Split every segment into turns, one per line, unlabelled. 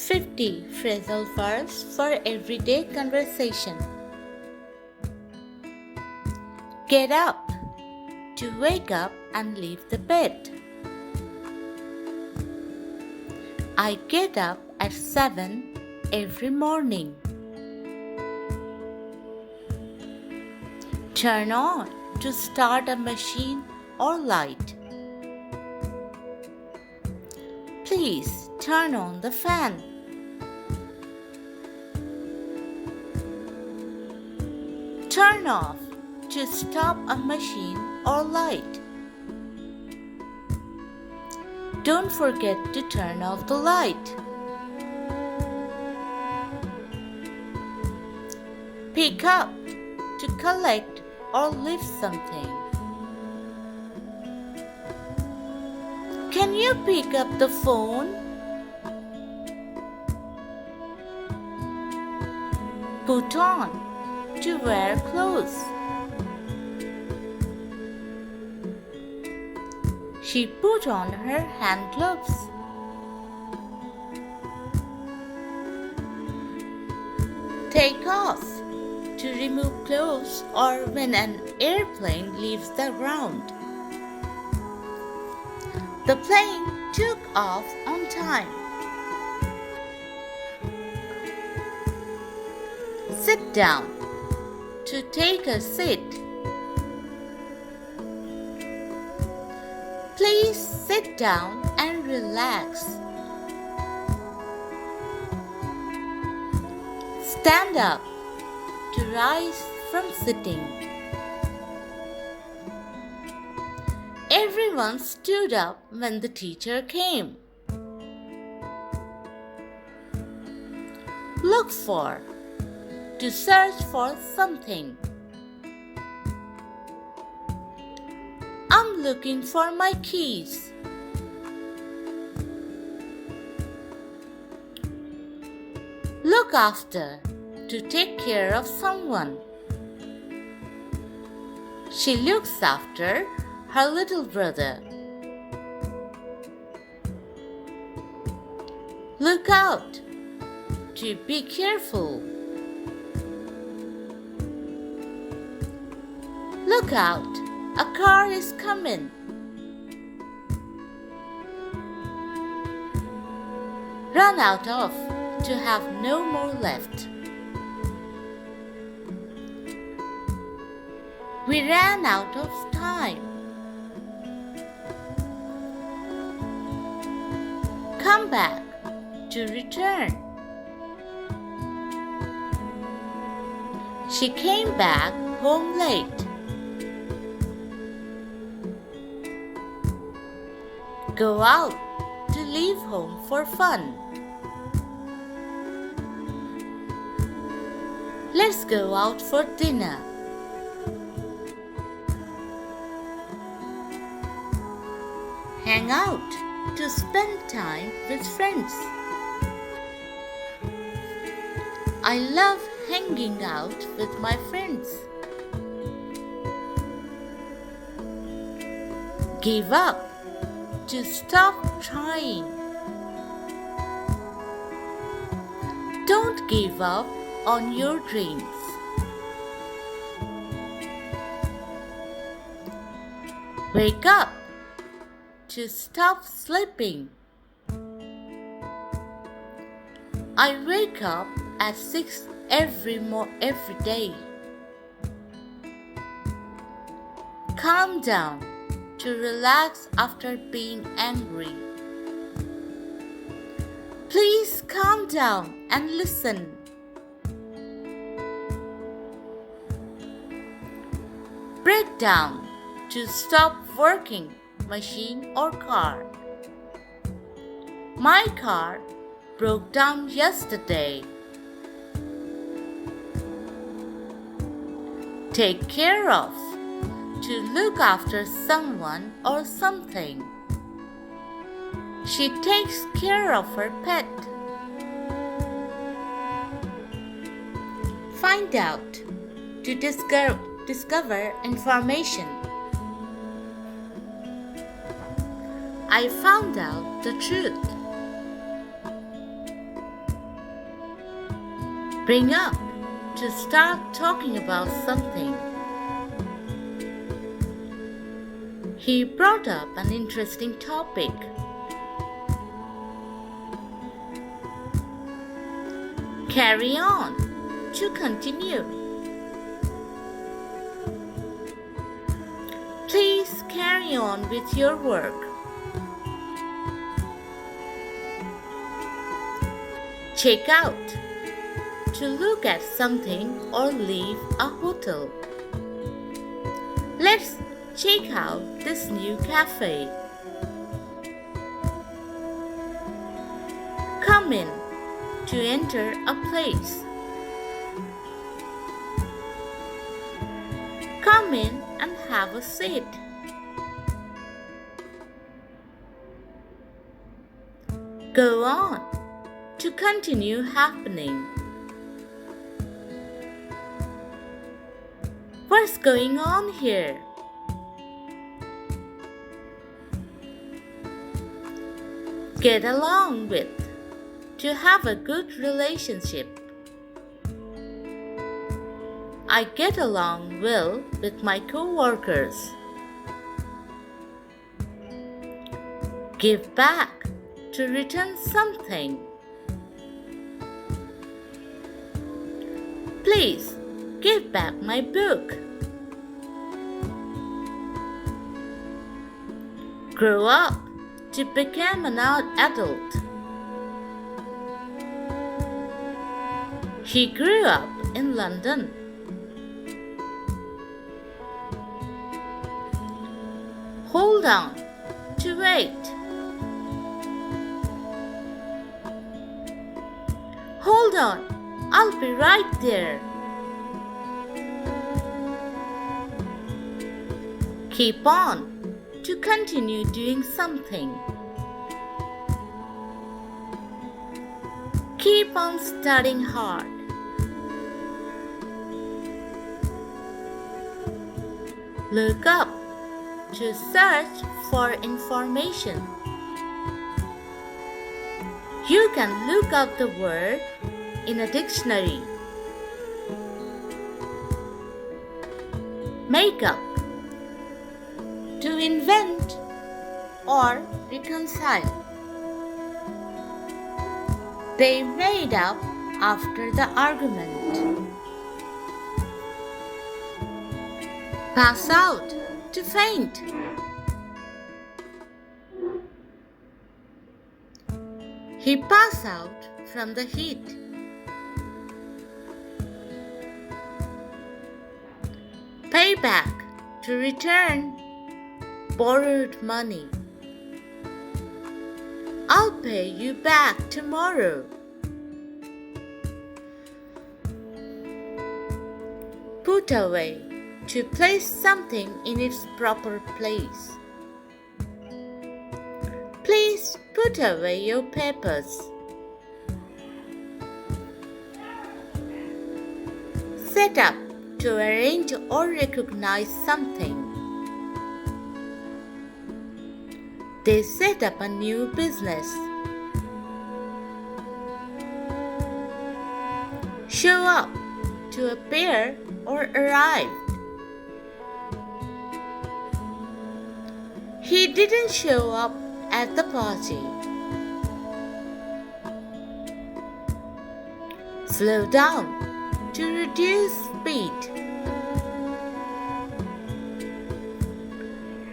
50 phrasal verbs for everyday conversation. Get up, to wake up and leave the bed. I get up at 7 every morning. Turn on, to start a machine or light. Please turn on the fan. Turn off, to stop a machine or light. Don't forget to turn off the light. Pick up, to collect or lift something. Can you pick up the phone? Put on, to wear clothes. She put on her hand gloves. Take off, to remove clothes or when an airplane leaves the ground. The plane took off on time. Sit down, to take a seat. Please sit down and relax. Stand up, to rise from sitting. Everyone stood up when the teacher came. Look for, to search for something. I'm looking for my keys. Look after, to take care of someone. She looks after her little brother. Look out, to be careful. Look out, a car is coming. Run out of, to have no more left. We ran out of time. Come back, to return. She came back home late. Go out, to leave home for fun. Let's go out for dinner. Hang out, to spend time with friends. I love hanging out with my friends. Give up, to stop trying. Don't give up on your dreams. Wake up, to stop sleeping. I wake up at 6 every day. Calm down, to relax after being angry. Please calm down and listen. Break down, to stop working, machine or car. My car broke down yesterday. Take care of, to look after someone or something. She takes care of her pet. Find out, to discover information. I found out the truth. Bring up to start talking about something. He brought up an interesting topic. Carry on to continue. Please carry on with your work. Check out, to look at something or leave a hotel. Let's check out this new cafe. Come in, to enter a place. Come in and have a seat. Go on, to continue happening. What's going on here? Get along with, to have a good relationship. I get along well with my co-workers. Give back, to return something. Please give back my book. Grow up, to become an adult. He grew up in London. Hold on, to wait. Hold on, I'll be right there. Keep on, to continue doing something. Keep on studying hard. Look up, to search for information. You can look up the word in a dictionary. Make up, to invent or reconcile. They made up after the argument. Pass out, to faint. He passed out from the heat. Pay back, to return borrowed money. I'll pay you back tomorrow. Put away, to place something in its proper place. Please put away your papers. Set up, to arrange or recognize something. They set up a new business. Show up, to appear or arrive. He didn't show up at the party. Slow down, to reduce speed.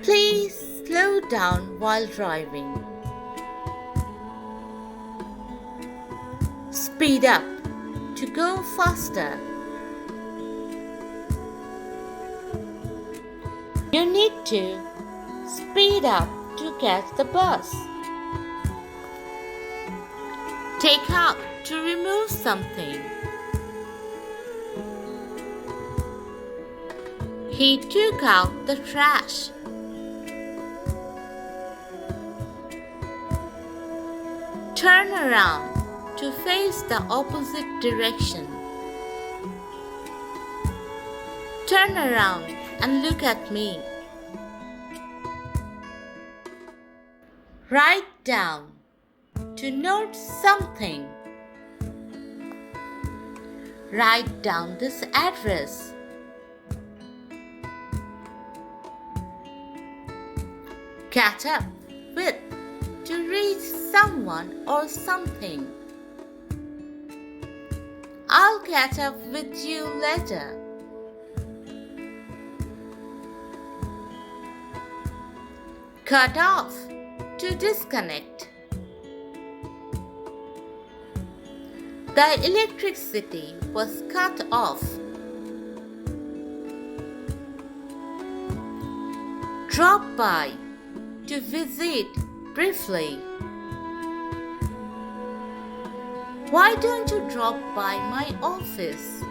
Please slow down while driving. Speed up, to go faster. You need to speed up to catch the bus. Take out, to remove something. He took out the trash. Turn around, to face the opposite direction. Turn around and look at me. Write down, to note something. Write down this address. Catch up with to reach someone or something. I'll catch up with you later. Cut off to disconnect. The electricity was cut off. Drop by to visit briefly. Why don't you drop by my office?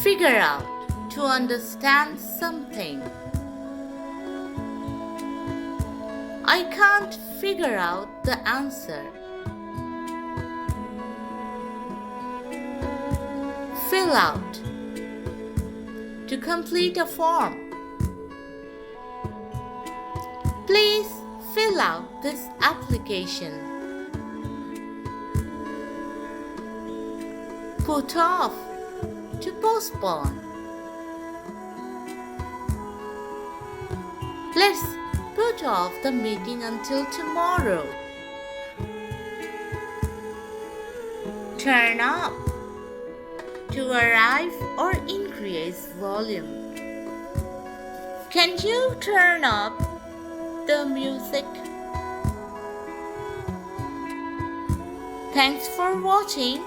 Figure out to understand something. I can't figure out the answer. Fill out to complete a form. Please fill out this application. Put off to postpone. Let's put off the meeting until tomorrow. Turn up to arrive or increase volume. Can you turn up the music? Thanks for watching.